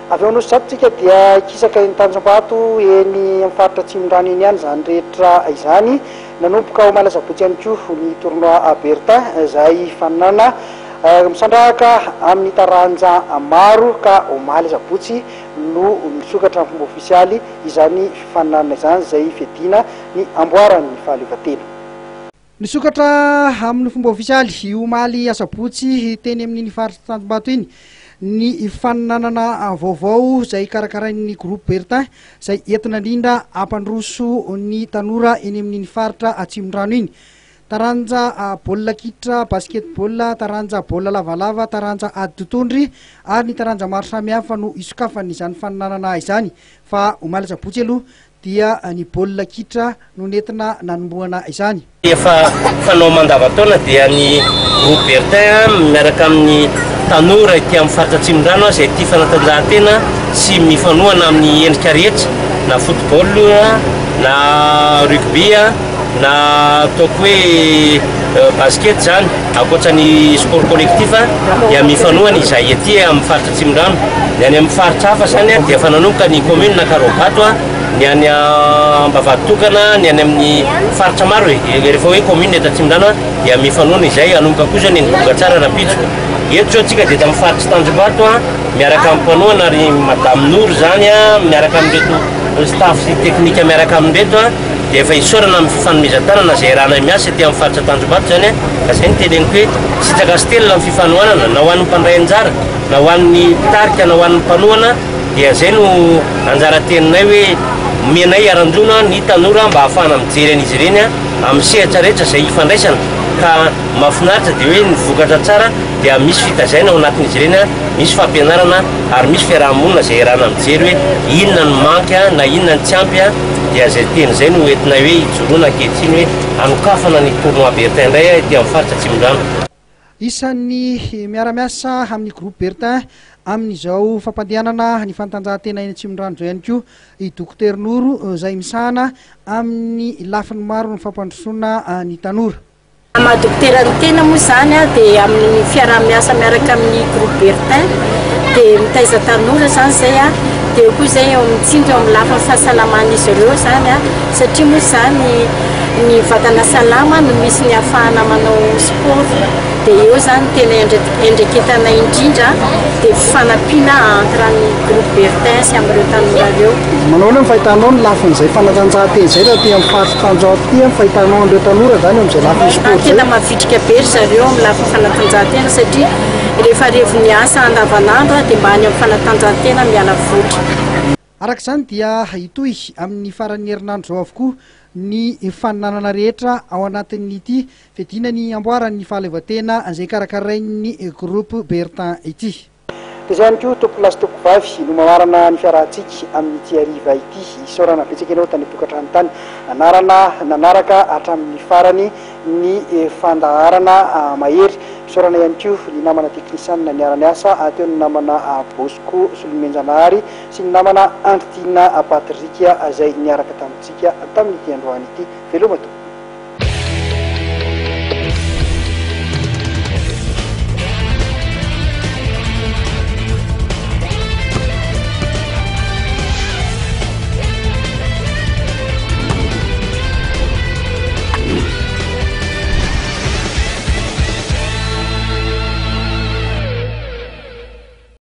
avy eo nosy zatontsika dia kisaka ny Tanjombato eny amin'ny faritra Atsimondrano eny ihany zany rehetra izany. Nanomboka ao Malasabotsy ihany koa ny tournoi Bertin izay fanana misandrahaka amin'ny taranja maro ka ao Malasabotsy no misokatra amin'ny fomba ofisialy izany fanana izany izay fedina ny amboaran'ny fahaleovantena. Nisokatra amin'ny fomba ofisialy io Omaly Asabotsy teny amin'ny faritra Tanjombato iny ny fananana vaovao izay karakarain'ny groupe Bertin izay entina indrindra ampandroso ny tanora eny amin'ny faritra Atsimondrano iny. Taranja baolina kitra, basketball, taranja baolina lavalava, taranja ady tondry ary ny taranja maro samihafa no isokafany izany fananana izany. Fa Omaly Asabotsy aloha dia ny baolina kitra no nentina nanombohana izany. Efa fanao mandavantaona dia ny groupe Bertin miaraka amin'ny tanora ety amin'ny faritra Atsimondrano izay tia fanatanjahantena sy mifanohana amin'ny endrika rehetra na football na rugby na ataoko hoe basket zany akoatran'ny sport collectif dia mifanohana izay ety amin'ny faritra Atsimondrano. Ny any amin'ny faritra hafa zany dia efa nanomboka ny commune na Karobato ny any Ambavaditokana ny any amin'ny faritra maro rehefa hoe commune eto Atsimondrano dia mifanohana izay anomboka kosa ny Bogatsara na Pitso. Eto zao tsika dia eto amin'ny faritra Tanjombato miaraka amin'ny mpanohana ary Madame Nour zany miaraka amin'ireto staff sy teknika miaraka amin'ireto dia efa isorana amin'ny fifanomezan-tanana izay rahana miasa ety amin'ny faritra Tanjombato zany ka izay ny teneniko hoe tsy tsakasitelina amin'ny fifanohanana na ho an'ny mpandray anjara na ho an'ny mpitarika na ho an'ny mpanohana dia izay no anjara teninay hoe menay aranjona ny tanora mba ahafahana mijery an'izy ireny amin'ny sehatra rehetra izay ifandraisana ka mahafinaritra dia hoe ny vokatra tsara dia misy fitazaina ao anatin'izy ireny misy fampianarana ary misy fiarahamonina izay rahana mijery hoe inona ny manky na inona ny tsy ampy dia izay teny izay no entinay hoe hijoroana ankehitriny hoe anokafana ny tournoi Bertin indray ety amin'ny faritra Atsimondrano. Isan'ny miara-miasa amin'ny groupe Bertin amin'izao fampandehanana ny fanatanjahantena eny Atsimondrano izao ihany koa i Dokotera Noro izay misahana amin'ny lafiny maro ny fampandrosoana ny tanora. Dokotera ny tena moa zany dia amin'ny fiara-miasa miaraka amin'ny groupe Bertin dia mitaiza tanora zany zay dia koa zay eo mitsindry amin'ny lafiny fahasalaman'izy ireo zany satria moa zany ny vatana salama no misy ny ahafahana manao sport dia eo zany tena endreketana indrindra dia fanampiana entre ny groupe Bertin sy amin'ireo tanora ireo. Manao ny fahitanao ny lafin'izay fanatanjahantena izay raha ety amin'ny faritra Tanjombato ety fahitanao an'ireo tanora zany amin'izay lafiny sport. Tena mavitrika be ry zareo amin'ny lafiny fanatanjahantena satria rehefa revo ny asa andavanandro dia mba any amin'ny fanatanjahantena miala voly. Araka izany dia hitohy amin'ny faran'ny herinandro zao avokoa ny fananana rehetra ao anatin'ity fedina ny amboaran'ny fahaleovantena izay karakarain'ny groupe Bertin ity. Dia izay ihany koa tompo lasy tompo vavy no mamarana ny fiarahantsika amin'ity hariva ity isaorana betsaka ianao tany tokantrano tany nanaraka hatramin'ny farany ny fandaharana mahery. Isaorana ihany koa ny namana teknisianina miara-miasa teo ny namana Bosco Solomenjanahary sy ny namana Antina Patrika izay niaraka tamintsika tamin'ity androany ity. Veloma tompoko.